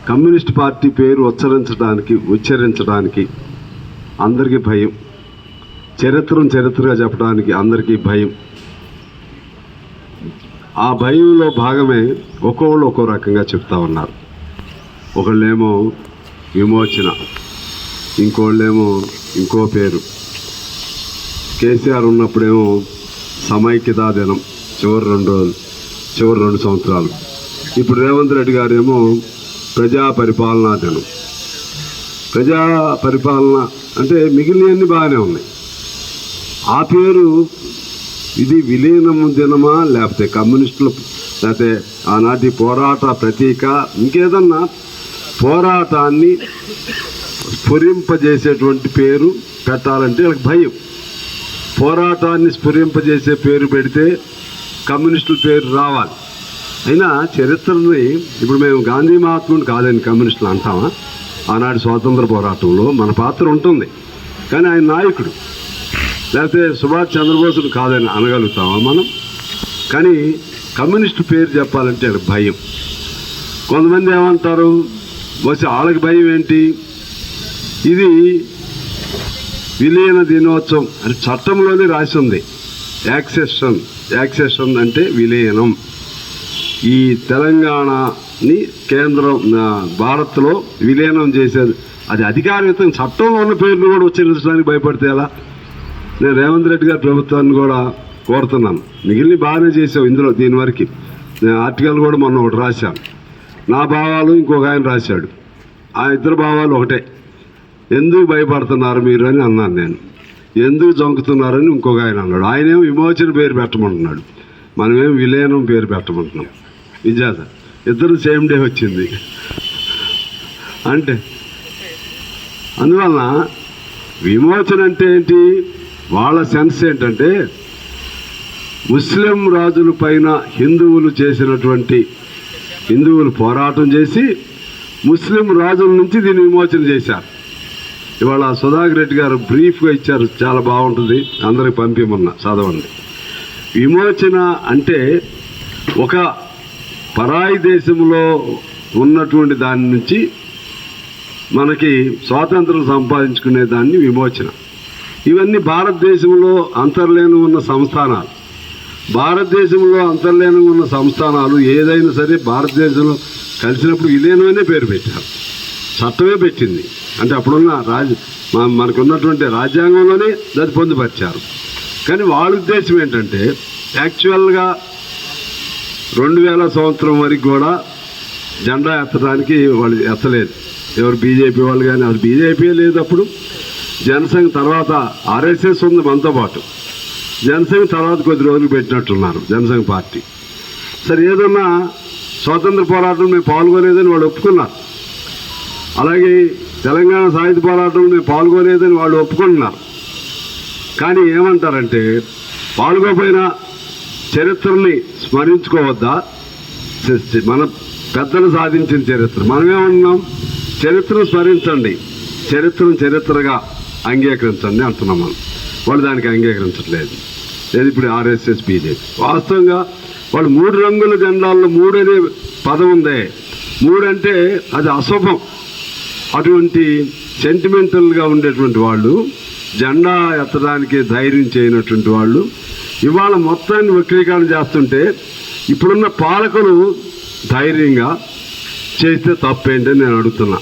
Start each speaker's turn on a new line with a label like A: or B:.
A: Communist party పేరు ఉచ్చరించడానికి అందరికీ భయం, చరిత్రగా చెప్పడానికి అందరికీ భయం. ఆ భయంలో భాగమే ఒక్కొక్కళ్ళు ఒక్కో రకంగా చెప్తా ఉన్నారు. ఒకళ్ళేమో విమోచన, ఇంకోళ్ళేమో ఇంకో పేరు. కేసీఆర్ ఉన్నప్పుడేమో సమైక్యతా దినం, చివరి 2 సంవత్సరాలు. ఇప్పుడు రేవంత్ రెడ్డి గారేమో ప్రజా పరిపాలనా దినం. ప్రజా పరిపాలన అంటే మిగిలినవన్నీ బాగానే ఉన్నాయి. ఆ పేరు ఇది విలీనం దినమా, లేకపోతే కమ్యూనిస్టులు, లేకపోతే ఆనాటి పోరాట ప్రతీక, ఇంకేదన్నా పోరాటాన్ని స్ఫురింపజేసేటువంటి పేరు పెట్టాలంటే వాళ్ళకి భయం. పోరాటాన్ని స్ఫురింపజేసే పేరు పెడితే కమ్యూనిస్టుల పేరు రావాలి. అయినా చరిత్రని ఇప్పుడు మేము గాంధీ మహాత్ముని కాదని కమ్యూనిస్టులు అంటామా? ఆనాటి స్వాతంత్ర పోరాటంలో మన పాత్ర ఉంటుంది, కానీ ఆయన నాయకుడు. లేకపోతే సుభాష్ చంద్రబోసును కాదని అనగలుగుతామా మనం? కానీ కమ్యూనిస్టు పేరు చెప్పాలంటే భయం. కొంతమంది ఏమంటారు, వచ్చి వాళ్ళకి భయం ఏంటి, ఇది విలీన దినోత్సవం అని చట్టంలోనే రాసి ఉంది. యాక్సెషన్ అంటే విలీనం. ఈ తెలంగాణని కేంద్రం భారత్లో విలీనం చేసేది, అది అధికారికంగా చట్టంలో ఉన్న పేర్లు కూడా ఉచ్చరించడానికి భయపడితే ఎలా? నేను రేవంత్ రెడ్డి గారి ప్రభుత్వాన్ని కూడా కోరుతున్నాను, మిగిలిన బాగానే చేసావు ఇందులో. దీని వరకు నేను ఆర్టికల్ కూడా మొన్న ఒకటి రాశాను. నా భావాలు ఇంకొక ఆయన రాశాడు, ఆ ఇద్దరు భావాలు ఒకటే. ఎందుకు భయపడుతున్నారు మీరు అని అన్నాను నేను. ఎందుకు జంకుతున్నారని ఇంకొక ఆయన అన్నాడు. ఆయనేమో విమోచన పేరు పెట్టమంటున్నాడు, మనమేం విలీనం పేరు పెట్టమంటున్నాం. విజాత ఇద్దరు సేమ్ డే వచ్చింది అంటే. అందువలన విమోచన అంటే ఏంటి, వాళ్ళ సెన్స్ ఏంటంటే ముస్లిం రాజుల పైన హిందువులు పోరాటం చేసి ముస్లిం రాజుల నుంచి దీన్ని విమోచన చేశారు. ఇవాళ సుధాకర్ రెడ్డి గారు బ్రీఫ్గా ఇచ్చారు, చాలా బాగుంటుంది, అందరికి పంపిమన్నా చదవండి. విమోచన అంటే ఒక పరాయి దేశంలో ఉన్నటువంటి దాని నుంచి మనకి స్వాతంత్రం సంపాదించుకునే దాన్ని విమోచన. ఇవన్నీ భారతదేశంలో అంతర్లీనం ఉన్న సంస్థానాలు. భారతదేశంలో అంతర్లీనం ఉన్న సంస్థానాలు ఏదైనా సరే భారతదేశంలో కలిసినప్పుడు విలీనమనే పేరు పెట్టారు, చట్టమే పెట్టింది. అంటే అప్పుడున్న మనకున్నటువంటి రాజ్యాంగంలోనే దాన్ని పొందుపరిచారు. కానీ వాళ్ళ ఉద్దేశం ఏంటంటే యాక్చువల్గా 2000 సంవత్సరం వరకు కూడా జెండా ఎత్తడానికి వాళ్ళు ఎత్తలేదు. ఎవరు బీజేపీ వాళ్ళు కానీ, అది బీజేపీ లేదు అప్పుడు. జనసంఘ్ తర్వాత ఆర్ఎస్ఎస్ ఉంది మనతో పాటు. జనసంఘ్ తర్వాత కొద్ది రోజులు పెట్టినట్టున్నారు జనసంఘ్ పార్టీ. సరే, ఏదన్నా స్వాతంత్ర పోరాటం మేము పాల్గొనేదని వాళ్ళు ఒప్పుకున్నారు. అలాగే తెలంగాణ సాయుధ పోరాటంలో మేము పాల్గొనేదని వాళ్ళు ఒప్పుకుంటున్నారు. కానీ ఏమంటారంటే పాల్గొపోయినా చరిత్రని స్మరించుకోవద్దా? మన పెద్దలు సాధించిన చరిత్ర మనమేమన్నాం, చరిత్రను స్మరించండి, చరిత్రగా అంగీకరించండి అంటున్నాం మనం. వాళ్ళు దానికి అంగీకరించట్లేదు. లేదు ఇప్పుడు ఆర్ఎస్ఎస్ బీజేపీ. వాస్తవంగా వాళ్ళు 3 రంగుల జెండాల్లో 3 అనే పదం ఉందే. 3 అంటే అది అశుభం. అటువంటి సెంటిమెంటల్గా ఉండేటువంటి వాళ్ళు, జెండా ఎత్తడానికి ధైర్యం చేయనటువంటి వాళ్ళు ఇవాళ మొత్తాన్ని వక్రీకరణ చేస్తుంటే ఇప్పుడున్న పాలకులు ధైర్యంగా చేస్తే తప్పేంటని నేను అడుగుతున్నా.